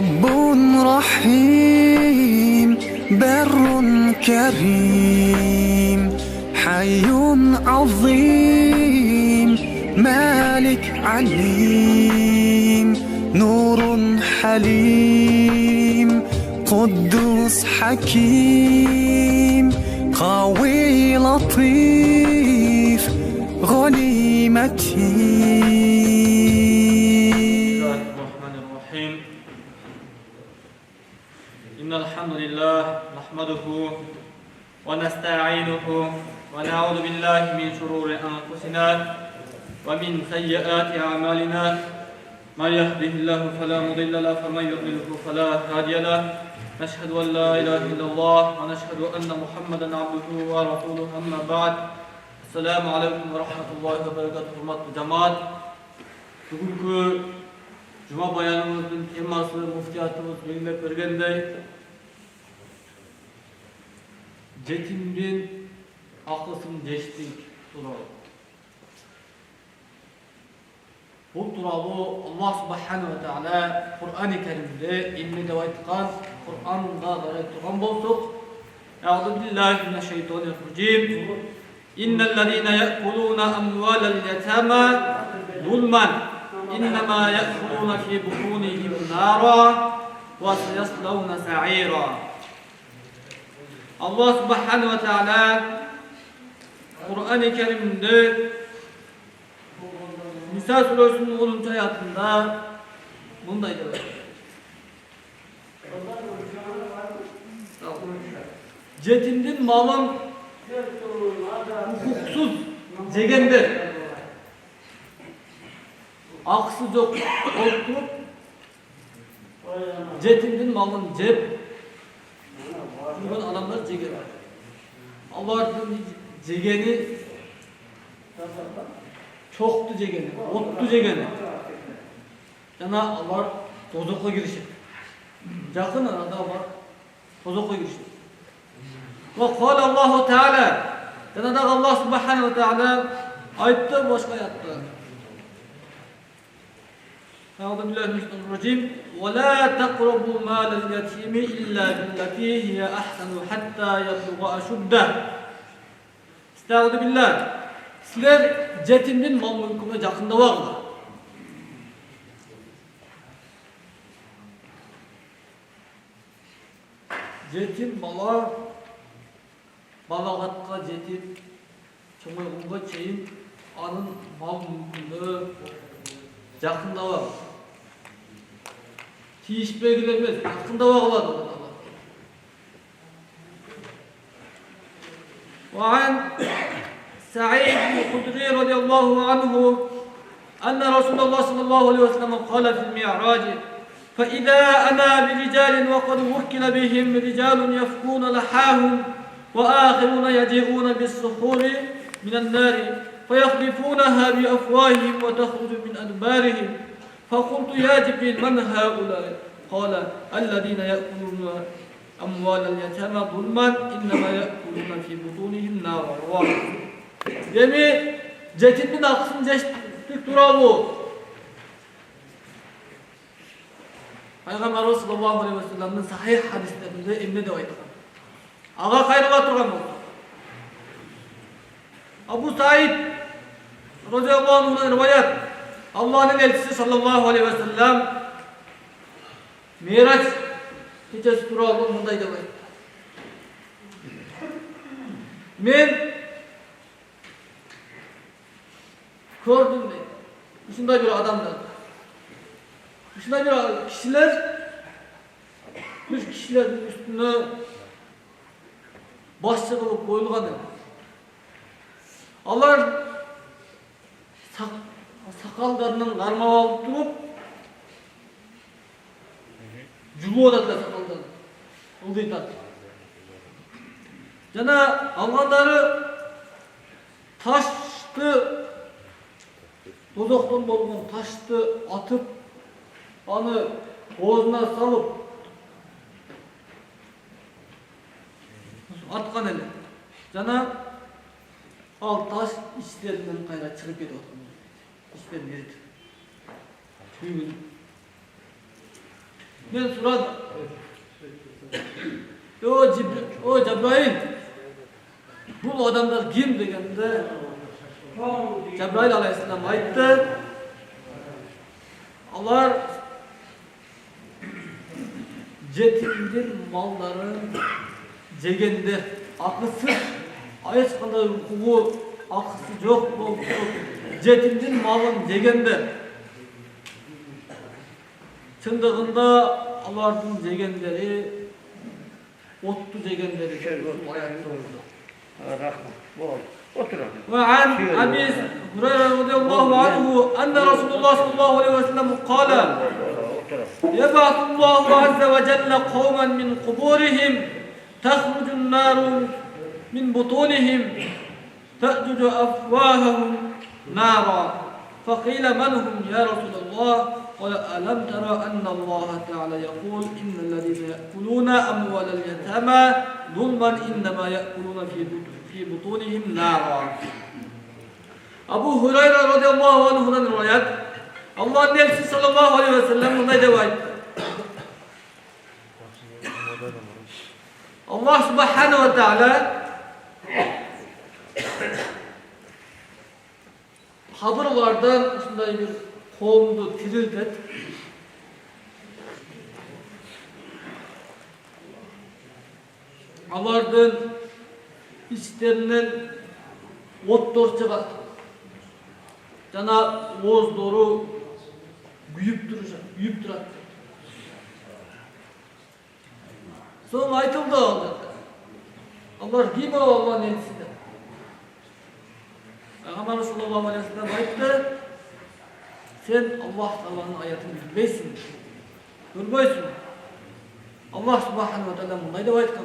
رب رحيم بر كريم حي عظيم مالك عليم نور حليم قدوس حكيم قوي لطيف غني متين. الرحمن الرحيم. إن الحمد لله نحمده ونستعينه ونعوذ بالله من شرور أنفسنا ومن سيئات أعمالنا. من يهده الله فلا مضل له ومن يضلل فلا هادي له. نشهد أن لا إله إلا الله ونشهد أن محمدا عبده ورسوله. أما بعد. Esselamu Aleyküm ve Rahmetullahi ve Berekatuhu. Hürmetli cemaat. Bugünkü Cuma bayanımızın teması muftiyatımız belirlep bergendey Cetimdin aklısın geçtik turalı. Bu turalı Allah Subhanahu ve Teala Kur'an-ı Kerim'de ilmi de aytkan Kur'an'da da aytkan bolsuk. Euzu billahi mineşşeytanirracim. İnnellezîne ye'kulûne emvâlel yetâmâ zulmen innemâ ye'kulûne fî butûnihim nâra ve seyaslawne sa'îrâ. Allah Subhanahu ve Teala Kur'an-ı Kerim'de Nisa suresinin 10. ayetinde bunday diyor. Cetimdin malın hukuksuz cegendir. Aksız yok olturup cetimdin malın cep bugün adamlar cegen. Allah'ın cegeni çoktu cegeni, ottu cegeni. Cana Allah tozokla girişir. Yakın arada var tozokla girişir. Ve kâle Allahu Teala, Cenab-ı Allah Subhanahu ve Teala ayette başka ayette. Euzubillahimineşşeytanirracim. Ve la taqrabu mâlel yetîmi illâ billeti hiye ahsenu hattâ yebluğa aşuddeh. Estağfirullah. Sizler cetimdin mal mülküne yakında varlar. Cetim bala balagatka jetip çoğunluğa çeyin anın mal mülkünde yakında var. Tiyiş belgilenmez. Yakında varlar. وعن سعيد بن الخدري رضي الله عنه أن رسول الله صلى الله عليه وسلم قال في المعراج فإذا أنا برجال وقد وكل بهم رجال يفكون لحاهم وآخرون يجيئون بالصخور من النار فيخلفونها بأفواههم وتخرج من أدبارهم فقلت يا جبريل من هؤلاء قال الذين يأكلون أموال اليتامى ظلما إنما يأكلون في بطونهم نارا. Demi cetimdin aksın ceştik duralı. Peygamber sallallahu aleyhi ve sellem'in sahih hadislerinde emne de aytkan. Ağa kayrıla turgan oldu. Abu Said radıyallahu anh'dan rivayet. Allah'ın elçisi sallallahu aleyhi ve sellem Miraç gecesi turalı bunday dep aytdı. Men gördüm deydi. Şunday bir adamlar. Şunday bir kişiler bir kişilerin üstüne başça kılıp koyulgan dedi. Allah sakallarının karmağı alıp durup cübu odatlar sakallarını. Ildıytan. Cana alganları taştı dozoktan bolgan taştı atıp anı boğazına salıp atkan ele. Cana al taş içlerinden kayra çıkıp gidiyor. İçlerini eritip. Tüyünü. Men suradım. O Cebrail, bu adamlar kim degende Cebrail aleyhisselam aytdı. Alар yetimdin malların jegende, akısız, hiç qanday huququ, akısı yok bolup, yetimdin malın jegende. Çındığında alardın jegenleri, ottu jegenleri ayakta oldu. وعن أبي هريرة رضي الله عنه أن رسول الله صلى الله عليه وسلم قال يبعث الله عز وجل قوما من قبورهم تخرج النار من بطونهم تأجج أفواههم نارا فقيل من هم يا رسول الله قال ألم ترى أن الله تعالى يقول إن الذين يأكلون أموال اليتامى ظلما إنما يأكلون في butunihim nara. Abu Hurayra radıyallahu anhu'dan rivayet. Allah'ın Nebisi sallallahu aleyhi ve sellem buna devam etti. Allah subhanahu ve teala habırlardan şunday bir kovumdu tirildet. Alardın içlerinden otlar çıkart. Jana oğuzları güyüp durat. Sonra aytıldı aldı. Allah kim o Allah'ın elçisi? Peygamber sallallahu aleyhi ve sellem aytdı. Sen Allah Teala'nın ayetini bilmeysin. Görmeysin. Allah subhanahu ve teala bunday dep aytkan.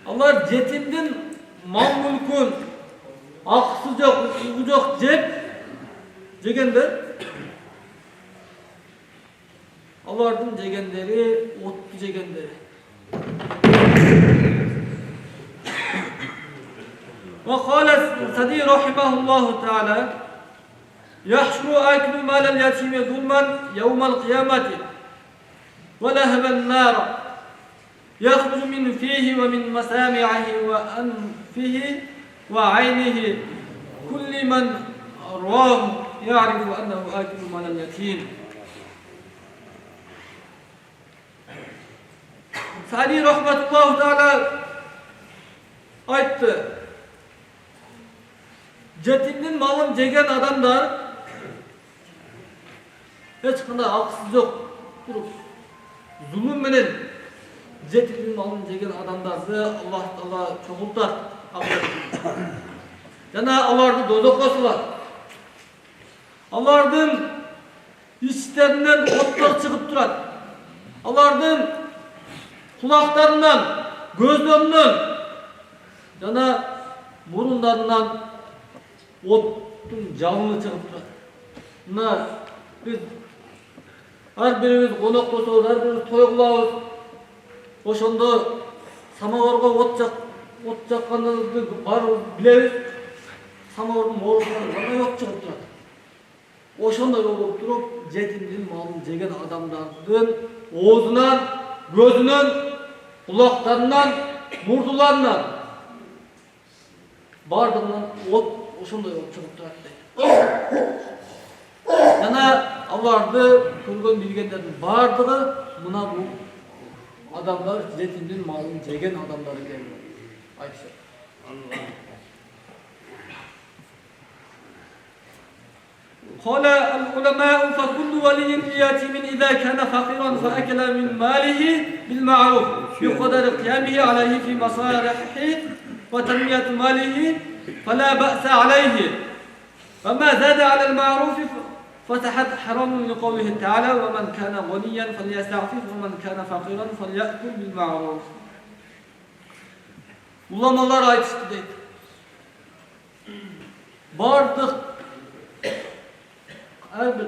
Allah yetimdin mal mülkün akısı yok, hukuku yok jegende Allah'ın jegenderi, otlu jegenderi. Ve kâle Sadi rahimahullahu teala yahşuru aklu mâlel yatime zulmen yevmel kıyameti ve leheven nâra يخرج من فيه ومن مسامعه وأنفه وعينه كل من راه يعرف أنه آكل مال اليتيم. Sadi rahmetullahu teala aytdı. Yetimnin malın jegen adamlar hiç qanday akısız yok. Durup zulüm menen yetimnin malın jegen adamdardı Allah Taala çoğultar. Jana alardı dozokka salar. Alardın içlerinden otlar çıkıp durat. Alardın kulaklarından, gözlerinden, jana burunlarından ottun жалыны çıkıp durat. Mına biz her birimiz konak bolsok, her birimiz toy kılabız. Oşonda samavarga ot jakkandygы бар bileriz. Samavardын orusунан кандай ot чыгып турат. Oşonday bolup turup yetimdin malын jegen adamdardын oğuzundan, gözünden, kulaklarından, murdularından bardığından ot oşonday ot çığıp turat deydi. Jana alardı көргөн bilgenlerдин bardыгы mına bu adamlar yetimdin malın jegen adamları geldi. Ayşe. قال العلماء فكل ولي ليتيم إذا كان فقيرا فأكل من ماله بالمعروف بقدر قيامه عليه في مصالحه وتنمية ماله فلا بأس عليه وما زاد على المعروف فتحت حرام لقوله تعالى ومن كان غنيا فليستعفف ومن كان فقيرا فليأكل بالمعروف. Ulamalar aytıştı deydi. Bardık her bir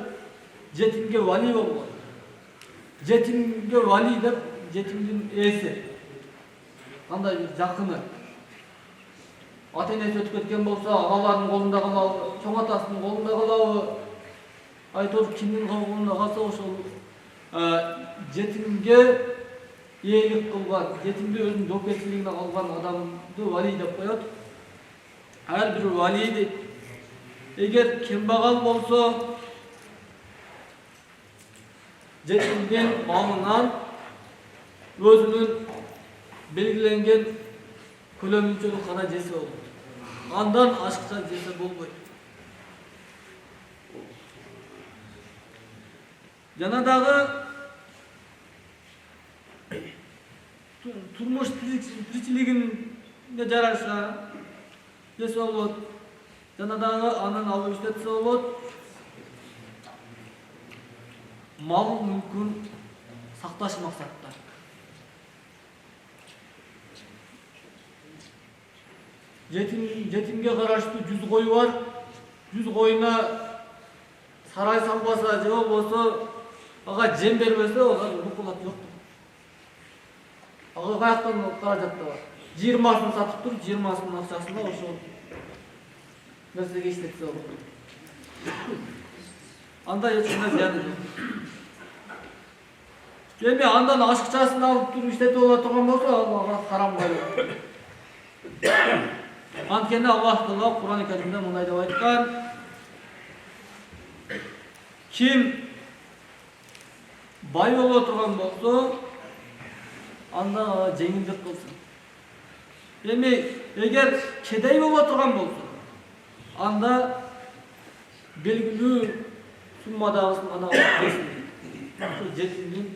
yetimge vali olmalı. Yetimge vali dep yetimdin esi. Qanday bir jakını. Ata-enesi ötüp ketken bolsa, ağalarının kolunda kalabı, çoğ atasının kolunda kalabı. Aytır kimnin kolunda kalsa oşol жетимге ийгилик кылган, жетимди өзүнүн жоопкерчилигине алган адамды вали деп коет. Ар бир вали дейт. Эгер кембагал болсо, жетимдин малынан өзүнүн белгиленген көлөмүнчөлүк гана жесе болот. Андан ашыкча жесе болбойт. Жана дагы турмуш тиричилигине жараша жесе болот. Жана дагы анын алып иштетсе болот. Мал мүлкүн сакташ максатта. Жетимге караштуу 100 кою бар. 100 коюна сарай салбаса же болбосо ага жем бербесе, ага рукулат жок. Ага каяктан каражат бар. 20-сын сатып туруп, 20-сынын акчасына ошол нерсеге иштетсе болот. Анда эч кандай зыяны жок. Эми андан ашыкчасын алып туруп иштетип ала турган болсо, ага харам болот. Анткени Аллах Таала Кур'ан-ы Каримде мындай деп айткан: ким бай боло турган болсо, анда жеңилдик кылсын. Эми эгер кедей боло турган болсо, анда белгилүү суммадагысын ана берсин. Ошо жетимдин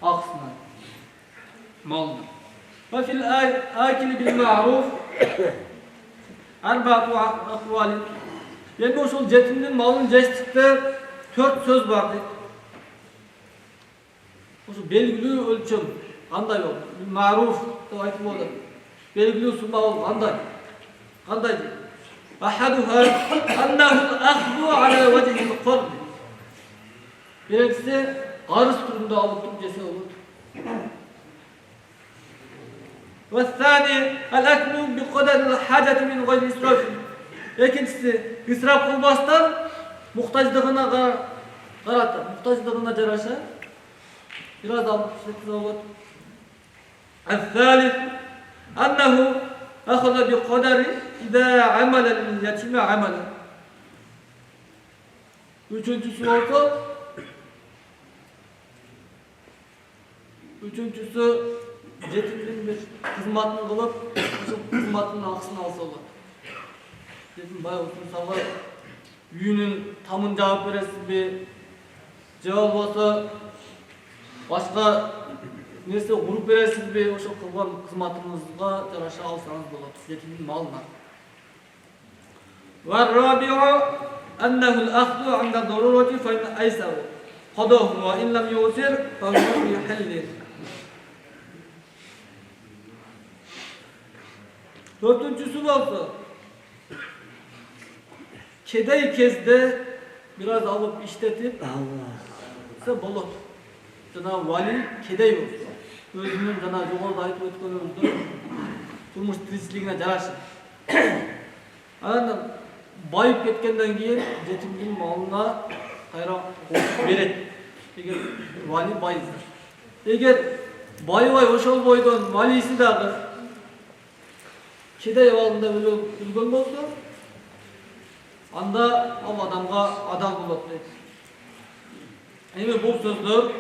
акысынан, малынан. وفي الآكل بالمعروف أربعة أقوال. Yani ошол жетимдин малын жештикте 4 сөз бар дейт. Ошо белгилүү өлчөм кандай болот? Маруф деп айтып болот. Белгилүү сумма болот кандай? Кандай дейт? Ахадуха аннаху al-akhdhu ala wajhi al-qard. Биринчиси карыз түрүндө алып туруп жесе болот. والثاني الأكل بقدر الحاجة من غير إسراف. Экинчиси исраф кылбастан муктаждыгына карата, муктаждыгына жараша бир аз алып иштетсе болот. الثالث أنه أخذ بقدر إذا عمل لليتيم عملا. Üçüncüsü жетимдин bir кызматын кылып, ошол кызматынын акысын алса болот. Жетим бай болсун, мисалга үйүнүн тамын жаап бересизби, же болбосо башка нерсе куруп бересизби, ошол кылган кызматыңызга жараша алсаңыз болот жетимдин малынан. والرابع أنه الأخذ عند الضرورة فإن أيسر قضاه وإن لم يؤثر فهو يحل. Dördüncüsü bolsa, kedey kezde biraz alıp işletip bolot. Jana vali kedey bolsa, özünün jana jogorda aytып өткөнүбүzдөй турмуш тиричилигине жараша. Анан байып кеткенден кийин жетимдин малына кайра берет. Эгер вали байса. Эгер байбай ошол бойдон валиси дагы кедей алдында өлгөн болсо, анда ал адамга адал болот дейт. Эми бул сөздөр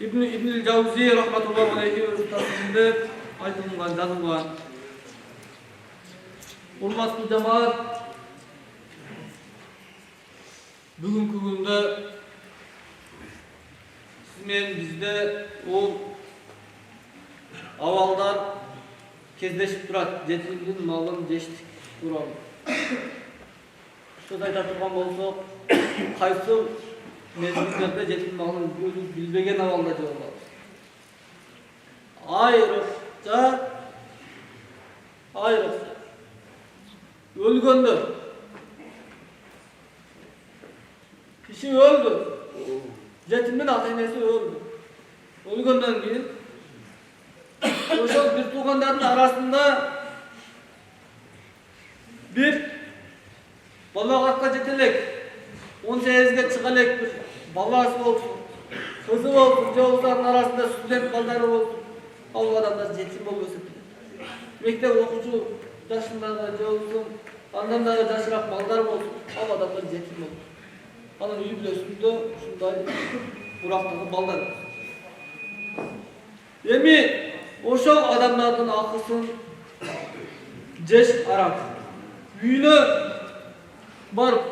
Ибн Жаузи рахматуллаху алейхи тafsirinde айтылган, жазылган. Урматтуу жамаат, бүгүнкү күндө сиз менен бизде ол абалдар кездешип турат, жетимдин малын жештик тууралуу. Сөз айта турган болсок, кайсы мезгилдерде жетим малын өзү билбеген абалда же болот. Айрыкча өлгөндө, киши öldü, жетимдин ата-энеси öldü. Өлгөндөн кийин ошол бир туугандардын арасында бир балага жете элек, 18ге чыга элек бир баласы болсун. kızı olsun, же болбосо арасында студент балдары болsun, ал адамдар жетим болуп өсүп кетет. Мектеп окуучу жашындагы же болбосо андан дагы жашыраак балдар болсун, ал адамдар жетим болот. Анын үй бүлөсүндө ушундай бурактагы балдар. Эми ошол адамдардын акысын жеш арам. Үйүнө барып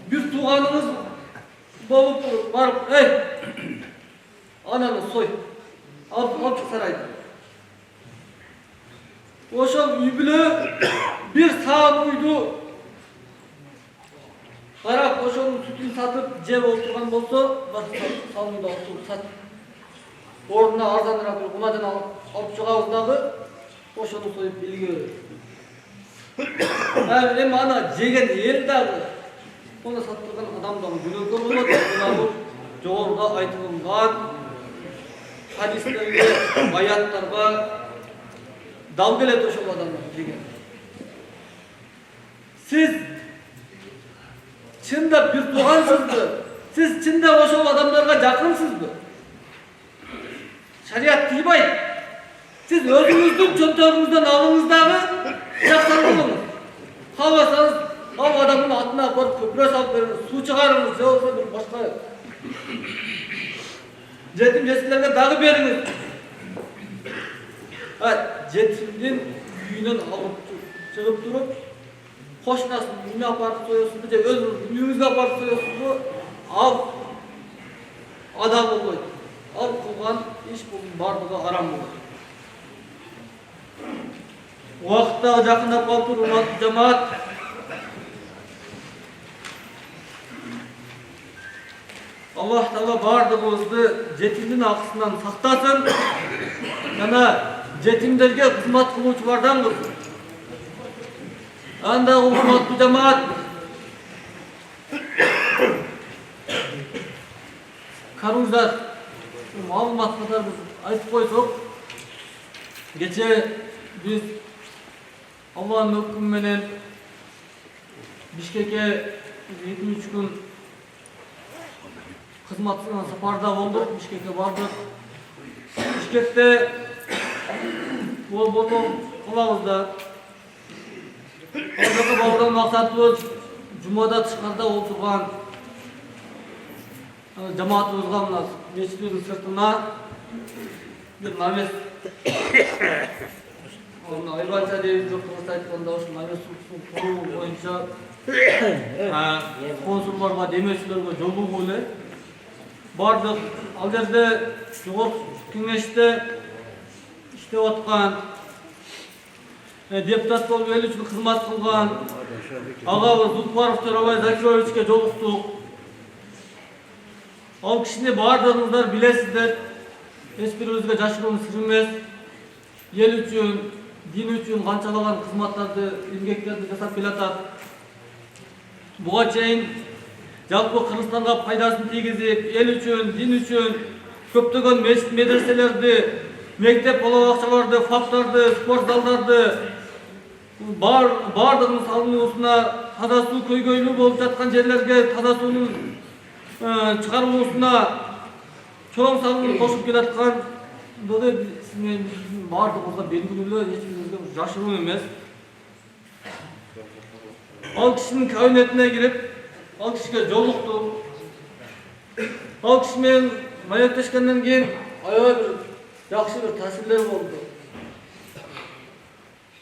бир тууганыңыз болуп барып, ананы сой, алып сарайды. Ошол үй бүлө бир саат уйду карап, ошонун сүтүн сатып жеп отурган болсо, салымда отуруп сатып, ордуна арзаныраак бир кумадан алып чыгабыз дагы, ошону союп элге беребиз. Эми аны жеген эл дагы, оны саттырган адам дагы күнөөкөр болот. Мына бул жогоруда айтылган хадистерге, аяттарга дал келет ошол адамдар жеген. Сиз чындап бир туугансызбы? Сиз чындап ошол адамдарга жакынсызбы? Шариат тийбайт. Siz özünüzdün çöntörünüzden alınız dağı жақсарыңыз. Қаласаңыз, ал адамның атына апарып көпіре салып беріңіз, су шығарыңыз, же болса бір башқа жетім жесірлерге дағы беріңіз. Жетімден үйінен алып шығып тұрып, қошынасын үйіне апарып соясызбы, же өз үйіңізге апарып соясызбы, ал адам болмайды. Ал қылған еш бұның барлығы арам болады. Уақыттағы жақындап қалып тұр, урматтуу жамаат. Аллах Таала бардығымызды жетимдин акысынан сактасын, жана жетимдерге кызмат кылуучулардан кылсын. Анда урматтуу жамаат, карыңыздар, маалымат катары биз айтып койсок, кече биз Allah'ın hükmünden Bişkek'e 73 gün hizmetine safarda olduk. Bişkek'e vardık. Bişkek'te bol kılavuzda oradaki bağdan maksatımız Cuma'da çıkarda oturgan cemaatımızga mına mescidin sırtına bir namaz onu ayırgança deyip жоқтығызды айтқанда ошол наместин куруу боюнча консулдарга, демеушілерге жолугуу эле бардык. Ал жерде жогорку кеңеште иштеп аткан, депутат болуп эл үчүн кызмат кылган агабыз Зулфаров Төрөбай Закировичке жолуктук. Ал кишини бардыгыңыздар билесиздер. Эч бирибизге жашыруун сыр эмес. Ел үчүн, din üçün kançalagan kızmatlardı, emgeklerdi жасап келатат. Буга чейин жалпы Кыргызстанга пайдасын тийгизип, эл үчүн, din үчүн көптөгөн мечит медреселерди, мектеп балабакчаларды, фаптарды, спорт залдарды бардыгынын салынуусуна, таза суу көйгөйлүү болуп жаткан жерлерге таза суунун чыгарылуусуна чоң салым кошуп келаткан бардығымызға белгілі, ешбірімізге жашыруын емес. Ал кишinin кабинетіне кіріп, ал кишиге жолуктук. Ал кишимен маектешкенден кийин аябай бир жакшы бир таасирлер болду.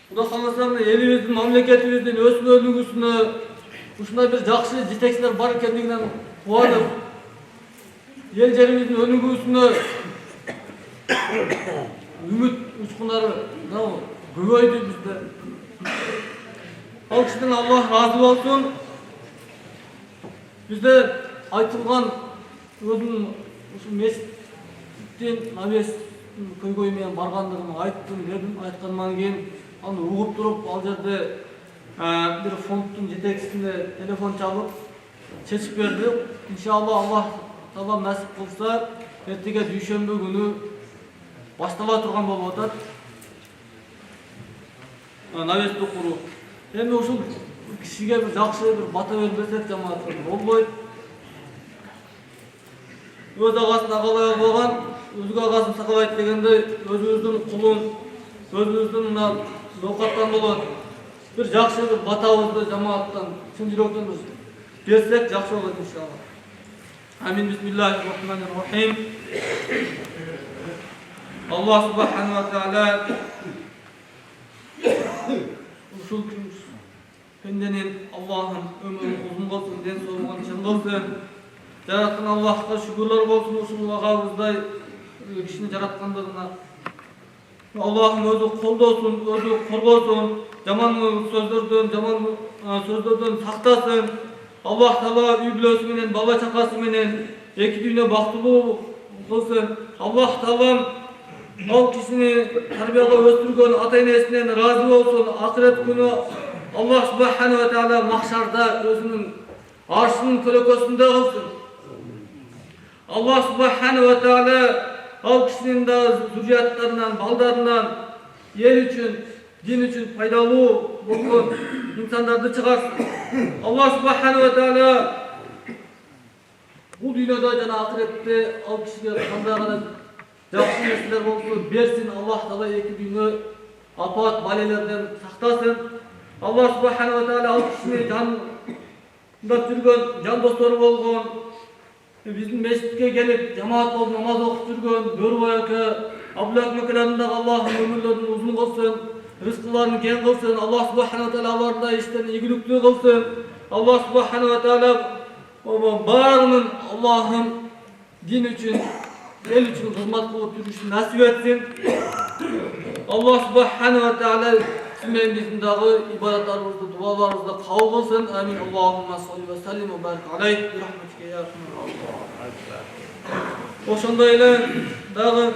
Кудай кааласа элибиздин, мамлекетибиздин өсүп өнүгүүсүнө ушундай бир жакшы жетекчилер бар экендигинен кубанып, эл жерибиздин өнүгүүсүнө үміт ұшқындары көбейді бізде. Ал кісіден Аллах разы болсын. Бізде айтылған өзінің месжиттен намаз көйгөймен барғандығын айттым, дедім. Айтқаннан кейін аны угуп туруп, ал жерде бир фондтун жетекчисине телефон чалып чечип берди. Иншалла Аллах Таала насип кылса, эртеге дүйшөмбү күнү баштала турган болуп атат. Навести куруу. Эми ушул кишиге бир жакшы бир бата бербесек жамаат болбойт. өз ағасына қалай болған, өзге ағасын сақалайды дегенде, өзіміздің құлын, өзіміздің мына ноқаттан болған бір жақсы бір батауызды жамааттан, шын жүректен біз берсек жақсы болады иншалла. Амин. Бисмиллахир-рахманир-рахим. Allah subhanahu wa ta'ala ушул пенденин Allah'ın ömrünü uzun olsun, den soğuğun için olsun. Жараткан Allah'a şükürler olsun, ушул ağabızday kişini jaratkandığına. Allah'ın özü koldosun, özü korgosun, jaman sözlerden saktasın. Allah Taala üy bülösü menen, baba çakası menen eki dünya baktılуу olsun. Allah Taala al kişini tarbiyalap östürgön ata-enesinden razı olsun. Ahiret günü Allah subhanahu wa ta'ala mahşarda özünün arşının kölökösünde olsun. Allah subhanahu wa ta'ala al kişinin de zürriyatlarından, baldarından yer için, din için faydalı olsun insanları çıkarsın. Allah subhanahu wa ta'ala bu dünyada jana ahirette al kişiye kandagana жақсы нәрселер болсын берсін. Аллах Таала екі дүние апат балелерден сақтасын. Аллах субханала тағала ал кісіні жанында жүрген жан достары болған, біздің мешітке келіп жамаат болып намаз оқып жүрген Бөрібай ака, Абдуллах мекелеріндегі Аллахым өмірлерін ұзын қылсын, рызқыларын кең қылсын. Аллах субханала тағала аларда іштерін игілікті қылсын. Аллах субханала тағала барының Аллахым din үшін, el için hizmet kılıp yürüyüşünü nasip etsin. Allah subhanahu wa ta'ala sizin bizimdagi ibadatlarımızda, dualarımızda kabul kılsın. Amin. Allahümme salli ve sellim ve barik aleyh. Bir rahmetike ya Rahman. Oşandayla dağı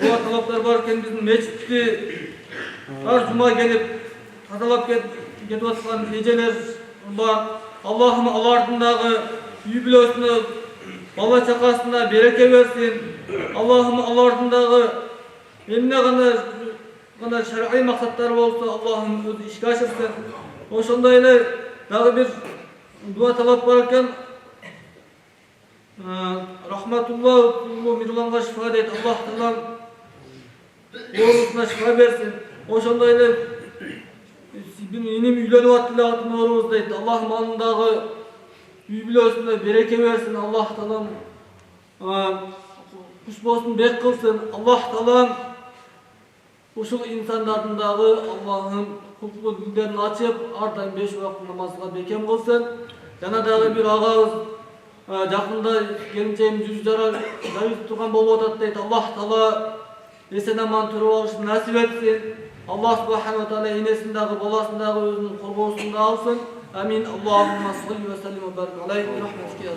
dua talaplar varken bizim meçhitli her cuma gelip tadalap ketip atkan geceler var. Allah'ım alardındağı üy bülösünü baba çakasına bereke versin. Allah'ım alardındağı eline kadar şer'i maksatları olsa Allah'ım özü işe aşırsın. Oşandayla dağı bir dua talap varken rahmetullah Mirlan'a şifa et. Allah Teala oğlusuna şifa versin. Oşandayla benim üylenip attılar atın oğluzdaydı. Allah'ım alındağı üy bülösünde bereke versin. Allah Teala kuş bolsun bek kılsın. Allah Teala uşul insanlarındağı Allah'ın hukuklu dillerini açıp ardayın 5 vakit namazına bekem kılsın. Janadağı bir ağız жақында келіншегім жүз жара жайып тұрған болып отырады дейді. Аллах Таала есен аман тұрып алышын нәсіп етсін. Аллах субханала тағала енесіндегі баласындағы өзінің қорғаусында алсын. Амин. Аллахумма салли ва саллим ва барик алейхи рахматика.